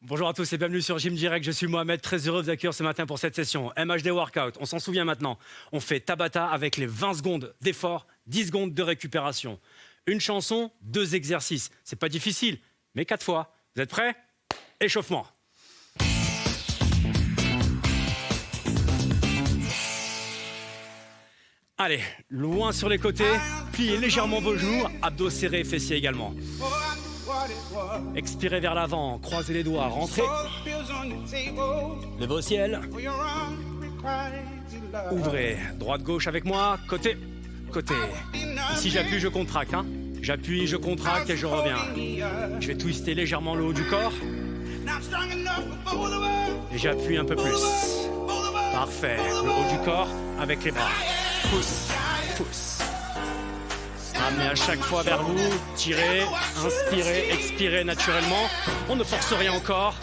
Bonjour à tous et bienvenue sur Gym Direct. Je suis Mohamed, très heureux de vous accueillir ce matin pour cette session MHD Workout. On s'en souvient maintenant. On fait Tabata avec les 20 secondes d'effort, 10 secondes de récupération. Une chanson, 2 exercices. C'est pas difficile, mais 4 fois. Vous êtes prêts? Échauffement. Allez, loin sur les côtés, pliez légèrement vos genoux, abdos serrés, fessiers également. Expirez vers l'avant, croisez les doigts, rentrez. Levez au ciel. Ouvrez, droite-gauche avec moi, côté, côté. Ici j'appuie, je contracte. J'appuie, je contracte et je reviens. Je vais twister légèrement le haut du corps. Et j'appuie un peu plus. Parfait, le haut du corps avec les bras. Pousse, pousse. Amenez à chaque fois vers vous, tirez, inspirez, expirez naturellement. On ne force rien encore.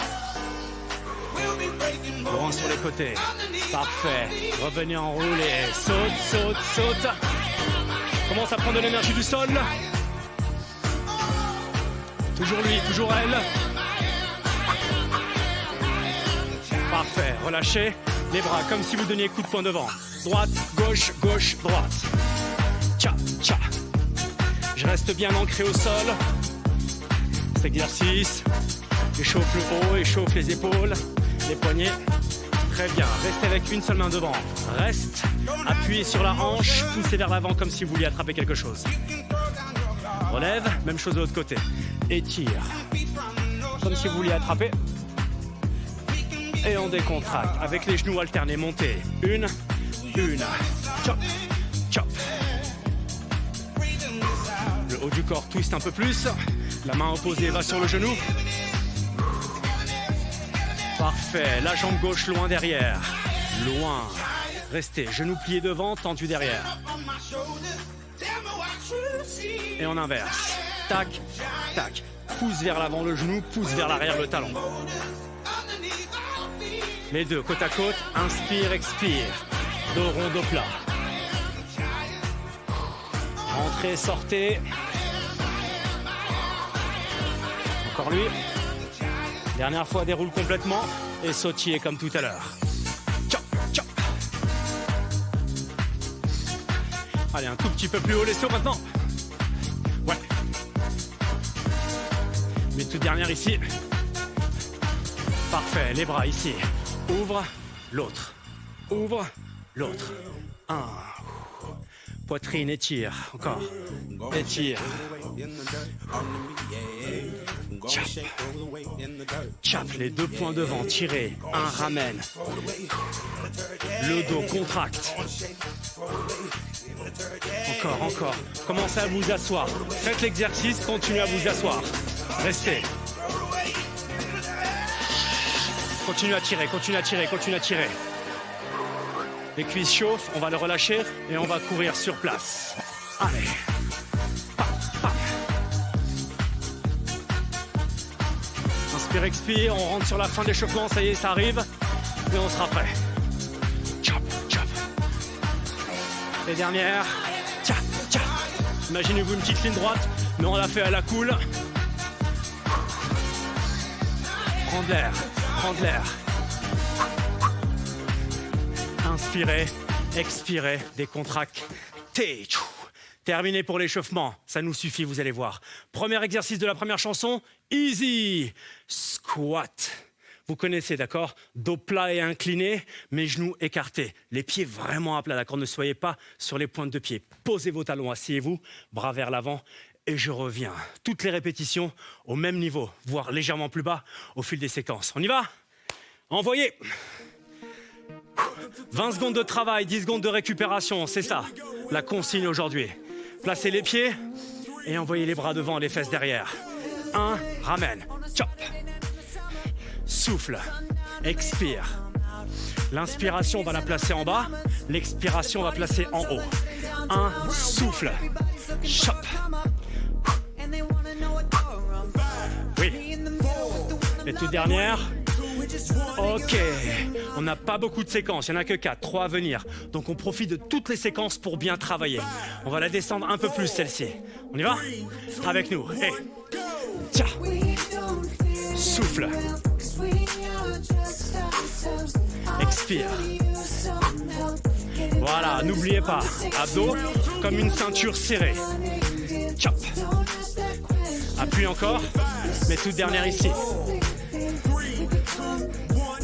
Loin sur les côtés. Parfait. Revenez en roule et saute, saute, saute. Commence à prendre de l'énergie du sol. Toujours lui, toujours elle. Parfait. Relâchez les bras comme si vous donniez coup de poing devant. Droite, gauche, gauche, droite. Tcha, tcha. Je reste bien ancré au sol. Cet exercice échauffe le haut, échauffe les épaules, les poignets. Très bien. Restez avec une seule main devant. Reste. Appuyez sur la hanche. Poussez vers l'avant comme si vous vouliez attraper quelque chose. Relève. Même chose de l'autre côté. Étire. Comme si vous vouliez attraper. Et on décontracte. Avec les genoux alternés. Montez. Une. Chop. Chop. Le haut du corps twist un peu plus. La main opposée va sur le genou. Parfait. La jambe gauche loin derrière. Loin. Restez. Genou plié devant, tendu derrière. Et on inverse. Tac, tac. Pousse vers l'avant le genou, pousse vers l'arrière le talon. Les deux côte à côte. Inspire, expire. Dos rond, dos plat. Entrez, sortez. Encore lui. Dernière fois, déroule complètement et sautillez comme tout à l'heure. Chop, chop. Allez, un tout petit peu plus haut les sauts maintenant. Ouais. Mais toute dernière ici. Parfait, les bras ici. Ouvre l'autre. Ouvre l'autre. Un. Poitrine, étire. Encore. Étire. Chap. Chap, les 2 points devant. Tirez. Un ramène. Le dos contracte. Encore, encore. Commencez à vous asseoir. Faites l'exercice, continuez à vous asseoir. Restez. Continuez à tirer, continuez à tirer, continuez à tirer. Les cuisses chauffent, on va le relâcher et on va courir sur place. Allez. Pap, pap. Inspire, expire, on rentre sur la fin de l'échauffement, ça y est, ça arrive. Et on sera prêt. Chop, chop. Les dernières. Tcha, tcha. Imaginez-vous une petite ligne droite, mais on l'a fait à la cool. Prendre l'air, prendre l'air. Inspirez, expirez, décontractez. Terminé pour l'échauffement, ça nous suffit, vous allez voir. Premier exercice de la première chanson, easy. Squat. Vous connaissez, d'accord? Dos plat et incliné, mes genoux écartés. Les pieds vraiment à plat, d'accord? Ne soyez pas sur les pointes de pied. Posez vos talons, asseyez-vous, bras vers l'avant. Et je reviens. Toutes les répétitions au même niveau, voire légèrement plus bas au fil des séquences. On y va? Envoyez! 20 secondes de travail, 10 secondes de récupération, c'est ça, la consigne aujourd'hui. Placez les pieds et envoyez les bras devant, les fesses derrière. 1, ramène, chop. Souffle, expire. L'inspiration, on va la placer en bas, l'expiration, on va placer en haut. 1, souffle, chop. Oui. Et toute dernière. Ok, on n'a pas beaucoup de séquences, il n'y en a que 4, 3 à venir. Donc on profite de toutes les séquences pour bien travailler. On va la descendre un peu plus celle-ci. On y va? Avec nous. Hey. Tiens. Souffle. Expire. Voilà, n'oubliez pas, abdos comme une ceinture serrée. Chop. Appuie encore, mais toute dernière ici.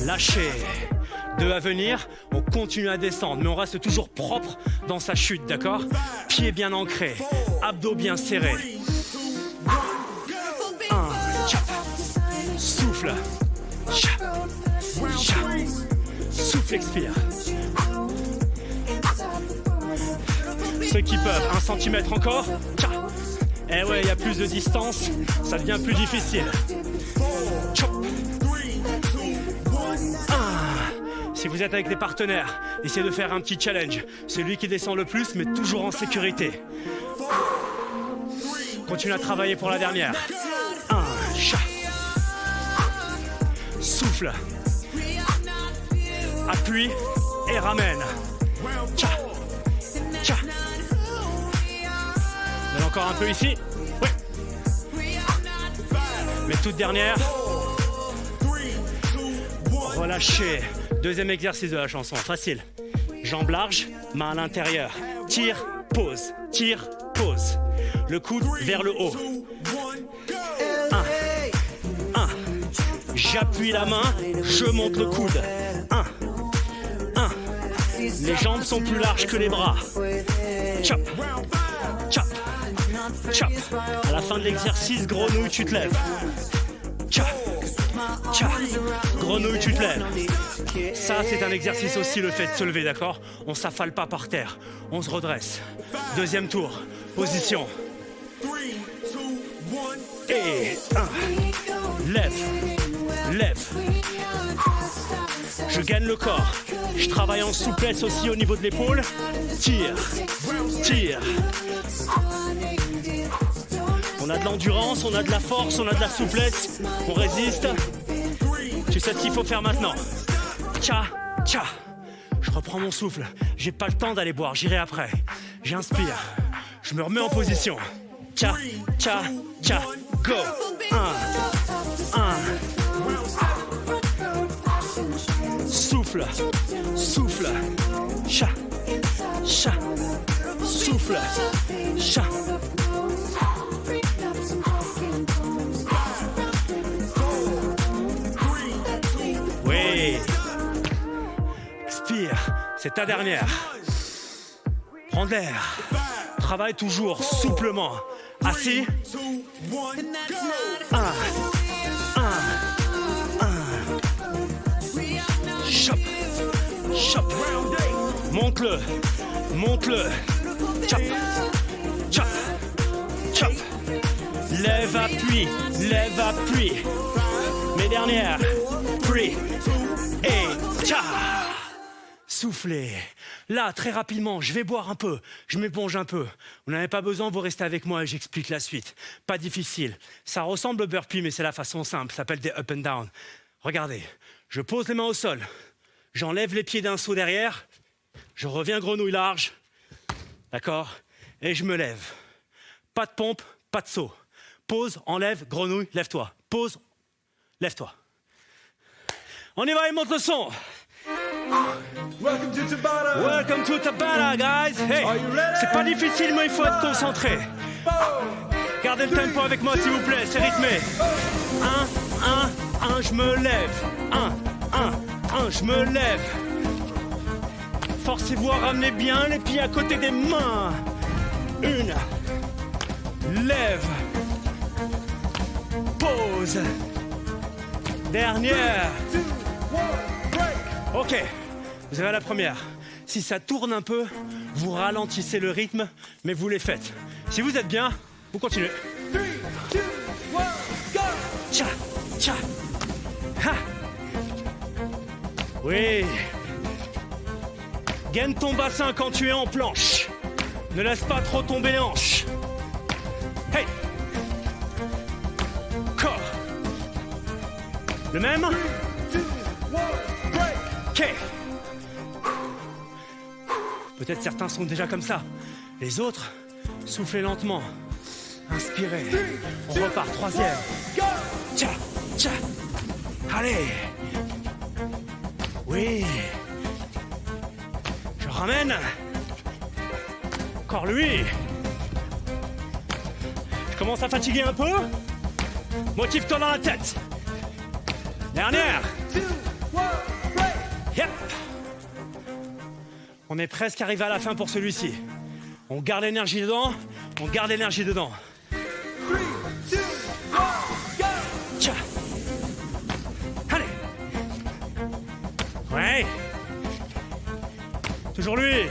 Lâchez. 2 à venir, on continue à descendre, mais on reste toujours propre dans sa chute, d'accord? Pieds bien ancrés, abdos bien serrés. 1, chop. Souffle. Chop. Chop. Souffle, expire. Ceux qui peuvent, 1 centimètre encore. Eh ouais, il y a plus de distance, ça devient plus difficile. Si vous êtes avec des partenaires, essayez de faire un petit challenge. Celui qui descend le plus, mais toujours en sécurité. Continue à travailler pour la dernière. 1, chat. Souffle. Appuie et ramène. Tcha. Tcha. Donne encore un peu ici. Oui. Mais toute dernière. Relâchez. 2e exercice de la chanson, facile. Jambes larges, main à l'intérieur. Tire, pause, tire, pause. Le coude vers le haut. 1. J'appuie la main, je monte le coude. 1. Les jambes sont plus larges que les bras. Chop, chop, chop. À la fin de l'exercice, grenouille, tu te lèves. Chop, chop. Grenouille, tu te lèves. Ça, c'est un exercice aussi, le fait de se lever, d'accord? On s'affale pas par terre, on se redresse. 2e tour, position. Et 1. Lève, lève. Je gagne le corps. Je travaille en souplesse aussi au niveau de l'épaule. Tire, tire. On a de l'endurance, on a de la force, on a de la souplesse. On résiste. Tu sais ce qu'il faut faire maintenant. Tcha, tcha. Je reprends mon souffle. J'ai pas le temps d'aller boire, j'irai après. J'inspire. Je me remets en position. Tcha, tcha, tcha. Go. 1. Souffle. Souffle. Tcha, tcha. Souffle. Tcha. Oui. Expire, c'est ta dernière. Prends de l'air. Travaille toujours souplement. Assis. 1. Chop. Chop. Monte-le. Monte-le. Chop. Chop. Chop. Lève, appuie. Lève, appuie. Mes dernières. 3. Et tcha. Soufflez. Là, très rapidement, je vais boire un peu. Je m'éponge un peu. Vous n'avez pas besoin, vous restez avec moi et j'explique la suite. Pas difficile. Ça ressemble au burpee, mais c'est la façon simple. Ça s'appelle des up and down. Regardez. Je pose les mains au sol. J'enlève les pieds d'un saut derrière. Je reviens grenouille large. D'accord? Et je me lève. Pas de pompe, pas de saut. Pose, enlève, grenouille, lève-toi. Pose, lève-toi. On y va, et monte le son. Welcome to Tabata. Welcome to Tabata, guys. Hey, c'est pas difficile, mais il faut être concentré. Gardez le tempo avec moi, s'il vous plaît, c'est rythmé. 1, 1, 1, je me lève. 1, 1, 1, je me lève. Forcez-vous à ramener bien les pieds à côté des mains. 1, lève. Pause. Dernière. Ok, vous avez la première. Si ça tourne un peu, vous ralentissez le rythme, mais vous les faites. Si vous êtes bien, vous continuez. 3, 2, 1, go! Tcha, tcha. Ha. Oui. Gaine ton bassin quand tu es en planche. Ne laisse pas trop tomber les hanches. Hey. Corps. Le même. 3, 2, 1, break! Ok. Peut-être certains sont déjà comme ça. Les autres, soufflez lentement. Inspirez. On repart, 3e. Go! Tcha, tcha. Allez. Oui. Je ramène. Encore lui. Je commence à fatiguer un peu. Motive-toi dans la tête. Dernière. 2, 1, break. Yep. On est presque arrivé à la fin pour celui-ci. On garde l'énergie dedans. On garde l'énergie dedans. 3, 2, 1, go. Tiens. Allez. Ouais. Toujours lui.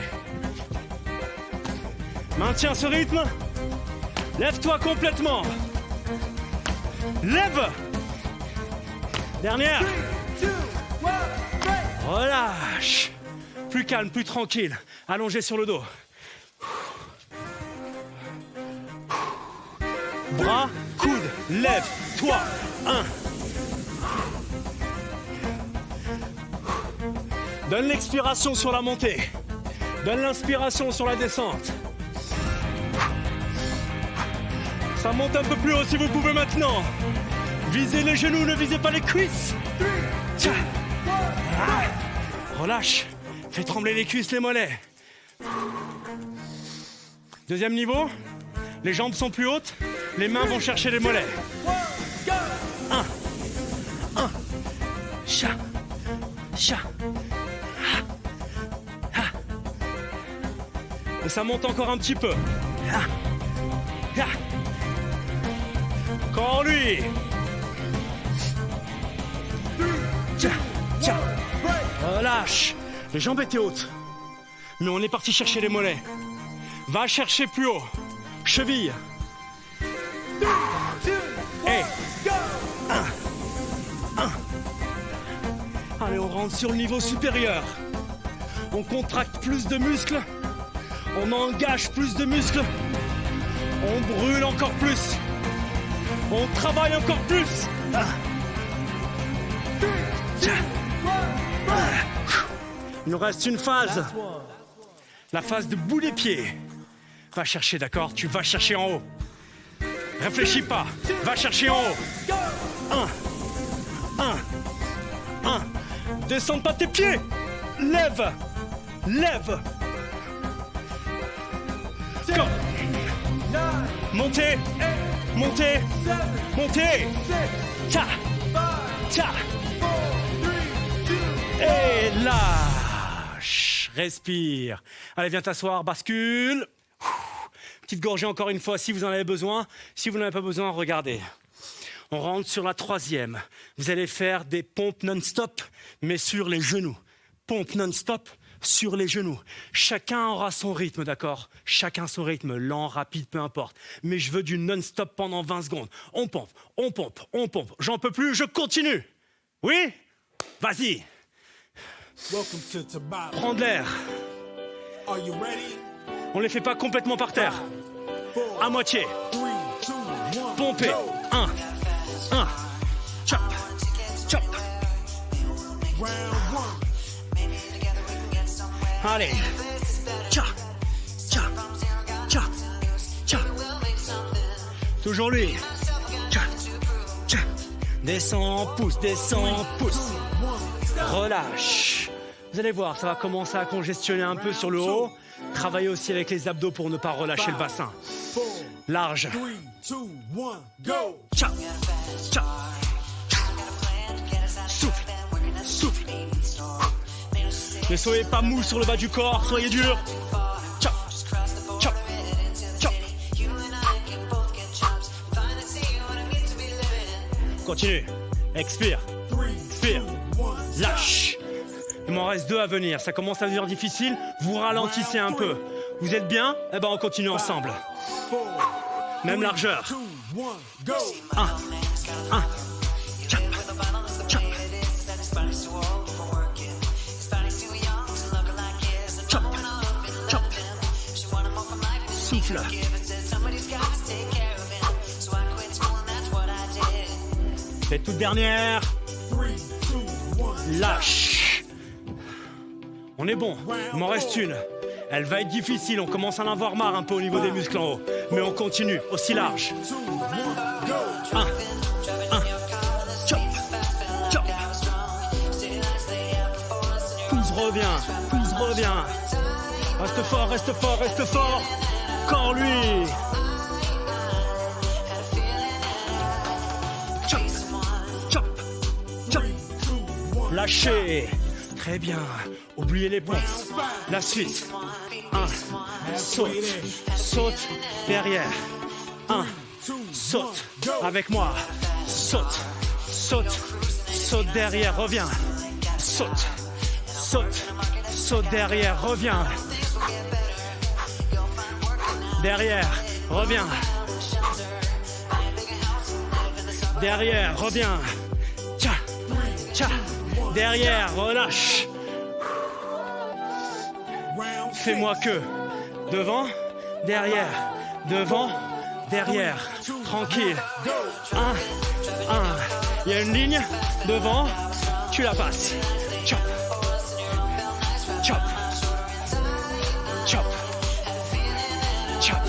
Maintiens ce rythme. Lève-toi complètement. Lève. Dernière. 3, 2, 1, break. Relâche. Plus calme, plus tranquille. Allongé sur le dos. Bras, coude, lève-toi. 1. Donne l'expiration sur la montée. Donne l'inspiration sur la descente. Ça monte un peu plus haut si vous pouvez maintenant. Visez les genoux, ne visez pas les cuisses. 3, 2, Tiens. 1, break. Relâche. Fais trembler les cuisses, les mollets. Deuxième niveau. Les jambes sont plus hautes. Les mains vont chercher les mollets. 1, go. 1. Chat. Chat. Et ça monte encore un petit peu. Encore lui. Tiens, tiens. Relâche. Les jambes étaient hautes. Mais on est parti chercher les mollets. Va chercher plus haut. Cheville. 2, Hey. 1, go. Allez, on rentre sur le niveau supérieur. On contracte plus de muscles. On engage plus de muscles. On brûle encore plus. On travaille encore plus. Il nous reste une phase. La phase de bout des pieds. Va chercher, d'accord? Tu vas chercher en haut. Réfléchis pas. Va chercher en haut. 1. Descends pas tes pieds. Lève. Lève. Go. Montez. Montez. Montez. Ta. Ta. Et lâche. Respire. Allez, viens t'asseoir. Bascule. Petite gorgée encore une fois si vous en avez besoin. Si vous n'en avez pas besoin, regardez. On rentre sur la troisième. Vous allez faire des pompes non-stop, mais sur les genoux. Pompes non-stop sur les genoux. Chacun aura son rythme, d'accord? Chacun son rythme, lent, rapide, peu importe. Mais je veux du non-stop pendant 20 secondes. On pompe, on pompe, on pompe. J'en peux plus, je continue. Oui? Vas-y. Welcome to Tabata. Prends de l'air. Are you ready? On les fait pas complètement par terre. À moitié. 3, 2, 1. Pomper. Go. 1. Chop. Chop. Round 1. Allez. Tcha. Tcha. Tcha. Tcha. Toujours lui. Tcha. Tcha. Descends, pousse, descends, pousse. Relâche. Vous allez voir, ça va commencer à congestionner un peu sur le haut. Travaillez aussi avec les abdos pour ne pas relâcher le bassin. 4, Large. 3, 2, 1. Go. Tcha. Tcha. Souffle. Souffle. Ne soyez pas mou sur le bas du corps, soyez dur. Chop. Chop. Chop. Continue. Expire. 3, Expire. 2, 1. Lâche. Il m'en reste 2 à venir. Ça commence à devenir difficile. Vous ralentissez un peu. Vous êtes bien? Eh ben, on continue ensemble. 4, Même largeur. 2, 1. Go. 1. 1. Chop. Chop. Chop. Chop. Souffle. Et toute dernière. 3, 2, 1. Lâche. On est bon. Il m'en reste une. Elle va être difficile. On commence à en avoir marre un peu au niveau des muscles en haut. Mais on continue. Aussi large. 2, 1. Go. 1. 1. Chop. Chop. reviens, reviens. Reste fort, reste fort, reste fort. Encore lui. Chop, chop, chop. Lâchez. Très bien. Oubliez les points. La suite. 1. Saute. Saute derrière. 1. Saute. Avec moi. Saute. Saute. Saute derrière. Reviens. Saute. Saute. Saute derrière. Reviens. Derrière. Reviens. Derrière. Reviens. Tcha. Tcha. Derrière. Relâche. Fais-moi que. Devant. Derrière. Devant. Derrière. Tranquille. 1. Il y a une ligne. Devant. Tu la passes. Chop. Chop. Chop. Chop.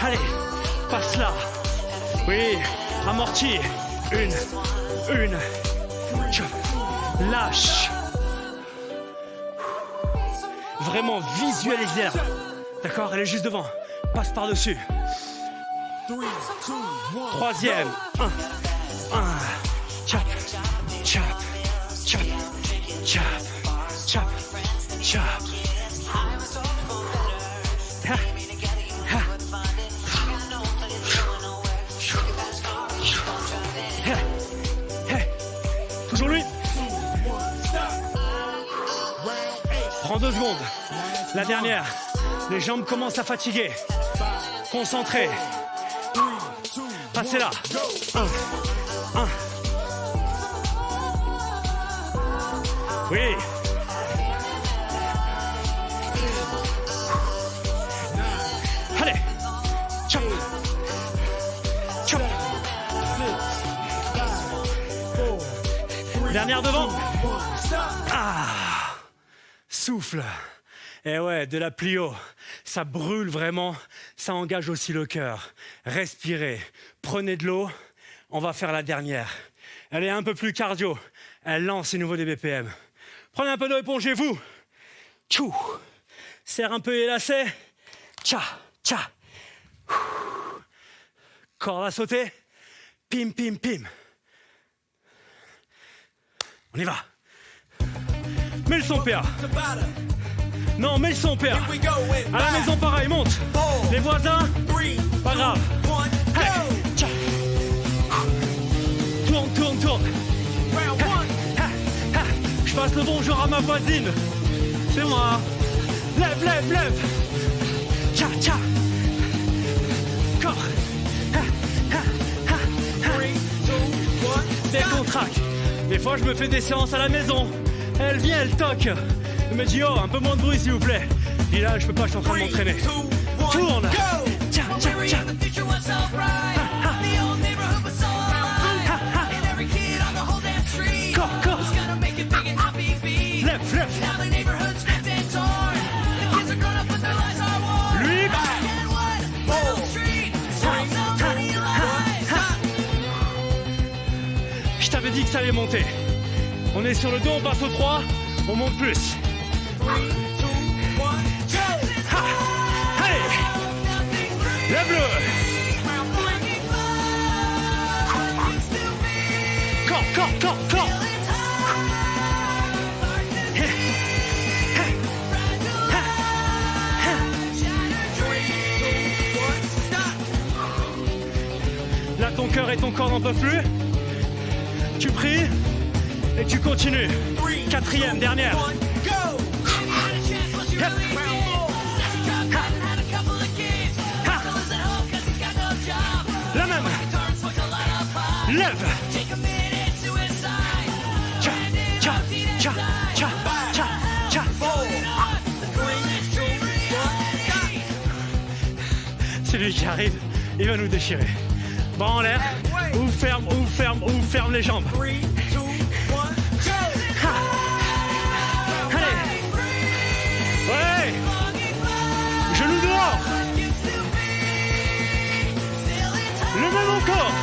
Allez. Passe là. Oui. Amorti. Une. Chop. Lâche. Vraiment visualisez-la. D'accord, elle est juste devant. Passe par-dessus. 3e. 1. Chop. Chop. Chop. Chop. Chop. Chop. Ha. Ha. Ha. Ha. Toujours lui. Prends 2 secondes. La dernière. Les jambes commencent à fatiguer. Concentré. Passez là. 1. Oui. Allez. Chop. Chop. Dernière devant. Souffle. Et ouais, de la plio, ça brûle vraiment, ça engage aussi le cœur. Respirez, prenez de l'eau, on va faire la dernière. Elle est un peu plus cardio, elle lance les nouveaux des BPM. Prenez un peu d'eau, épongez-vous. Tchou. Serre un peu les lacets. Tcha, tcha. Corde à sauter. Pim, pim, pim. On y va. Mets le son PA. Non, mets le son PA. À la maison, pareil, monte. Les voisins, pas grave. Hey. Tcha. Tourne, tourne, tourne. Ha, ha, ha. Je passe le bonjour à ma voisine. C'est moi. Lève, lève, lève. Tcha, tcha. Corps. Ha, ha, ha, ha. Décontracte. Des fois, je me fais des séances à la maison. Elle vient, elle toque. Elle me dit, oh, un peu moins de bruit, s'il vous plaît. Et là, je peux pas, je suis en train de m'entraîner. Tourne. Tcha, tcha, tcha. Corps, corps. Lève, lève. Lui. Je t'avais dit que ça allait monter. On est sur le dos, on passe au 3, on monte plus. Allez. Lève-le. Corps, corps, corps, corps. Là, ton cœur et ton corps n'en peuvent plus. Tu pries et tu continues. 4e, dernière. La même. Lève. Tcha, tcha, tcha, tcha, tcha, tcha. C'est lui qui arrive, il va nous déchirer. Bras en l'air, ouvre, ferme les jambes. Allez. Ouais. Genou dehors. Le même encore.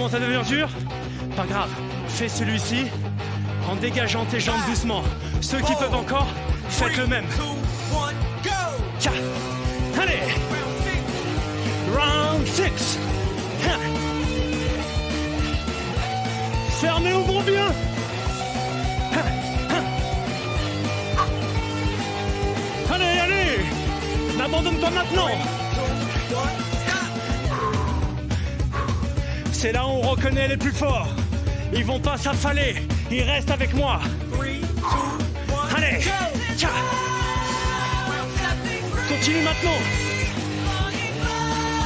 commence à devenir dur, pas grave, fais celui-ci en dégageant tes jambes doucement. Ceux qui peuvent encore, faites le même. 4, allez, round 6. Fermez, ouvrons bien. Allez, allez, n'abandonne pas maintenant. C'est là où on reconnaît les plus forts. Ils vont pas s'affaler, ils restent avec moi. Allez, tiens. Continue maintenant.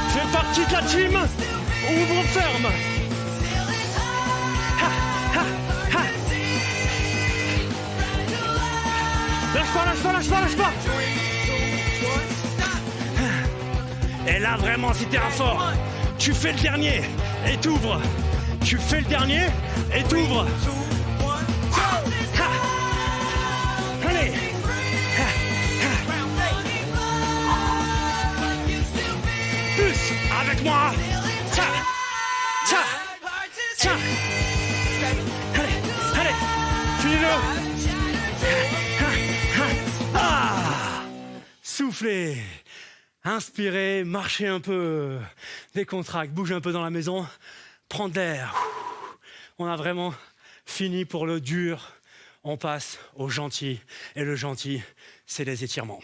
Fais partie de la team. Ouvre ferme. Ha, ha, ha. Lâche pas, lâche pas, lâche pas, lâche pas. Et là vraiment si t'es un fort, tu fais le dernier et t'ouvres. Tu fais le dernier et t'ouvres. Allez. Plus avec moi. Tiens. Tiens. Tiens. Allez. Allez. Finis-le. Ah. Soufflez. Inspirez. Marchez un peu. Décontracte. Bouge un peu dans la maison. Prends de l'air. On a vraiment fini pour le dur. On passe au gentil. Et le gentil, c'est les étirements.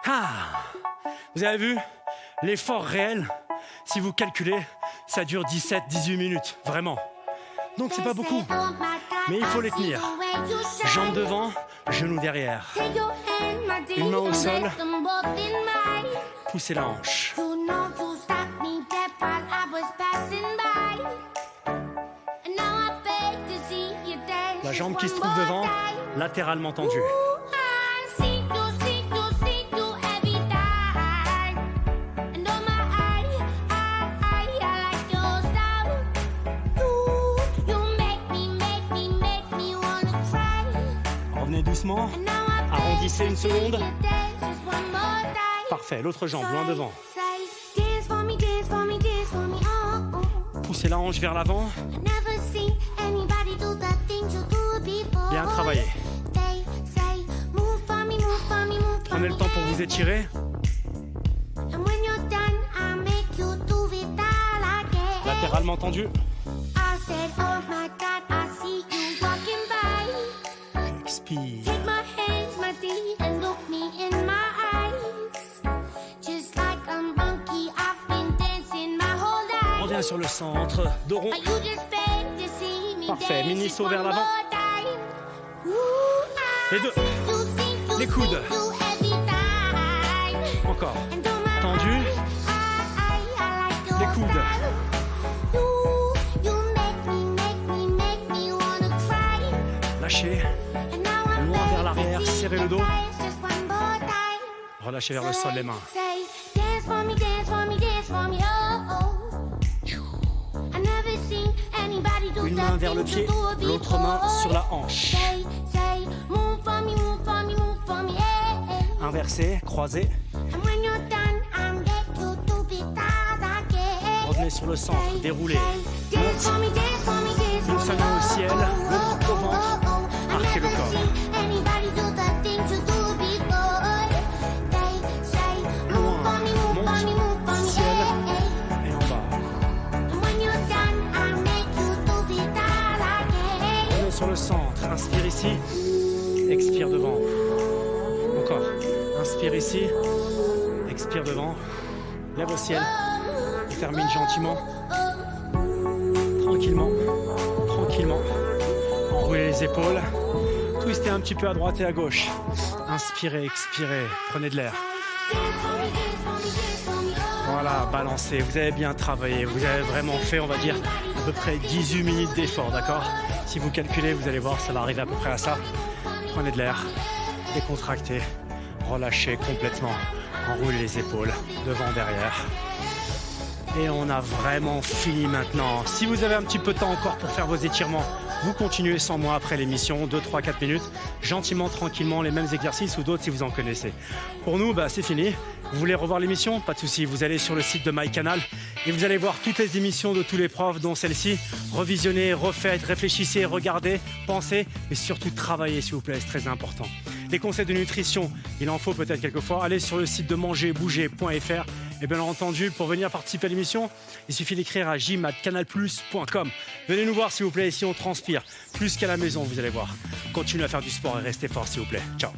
Ah! Vous avez vu? L'effort réel, si vous calculez, ça dure 17-18 minutes. Vraiment. Donc c'est pas beaucoup. Mais il faut les tenir. Jambes devant, genoux derrière. Une main au sol. Poussez la hanche. La jambe qui se trouve devant, latéralement tendue. Revenez doucement. Arrondissez une seconde. Parfait, l'autre jambe, loin devant. Poussez la hanche vers l'avant. Bien travaillé. Prenez le temps pour vous étirer. Latéralement tendu. Expire. Reviens sur le centre, dos rond. Parfait, mini saut vers l'avant. Les deux. Les coudes. Encore. Tendu. Les coudes. Lâchez. Loin vers l'arrière, serrez le dos. Relâchez vers le sol les mains. Une main vers le pied, l'autre main sur la hanche. Inversé, croisé. Revenez sur le centre, déroulez. Monte. Une seule main au ciel, l'autre au ventre. Arquez le corps. Loin, monte, ciel et en bas. Revenez sur le centre, inspire ici, expire devant. Encore, inspire ici, expire devant. Lève au ciel, termine gentiment, tranquillement, tranquillement. Enroulez les épaules, twistez un petit peu à droite et à gauche. Inspirez, expirez, prenez de l'air. Voilà, balancez, vous avez bien travaillé, vous avez vraiment fait, on va dire, à peu près 18 minutes d'effort, d'accord? Si vous calculez, vous allez voir, ça va arriver à peu près à ça. Prenez de l'air, décontractez, relâchez complètement, enroulez les épaules, devant, derrière. Et on a vraiment fini maintenant. Si vous avez un petit peu de temps encore pour faire vos étirements, vous continuez sans moi après l'émission, 2, 3, 4 minutes, gentiment, tranquillement, les mêmes exercices ou d'autres si vous en connaissez. Pour nous, c'est fini. Vous voulez revoir l'émission? Pas de souci, vous allez sur le site de MyCanal et vous allez voir toutes les émissions de tous les profs, dont celle-ci. Revisionnez, refaites, réfléchissez, regardez, pensez, mais surtout travaillez s'il vous plaît, c'est très important. Les conseils de nutrition, il en faut peut-être quelquefois. Allez sur le site de mangerbouger.fr. Et bien entendu, pour venir participer à l'émission, il suffit d'écrire à jim@canalplus.com. Venez nous voir s'il vous plaît, ici on transpire. Plus qu'à la maison, vous allez voir. Continuez à faire du sport et restez fort s'il vous plaît. Ciao.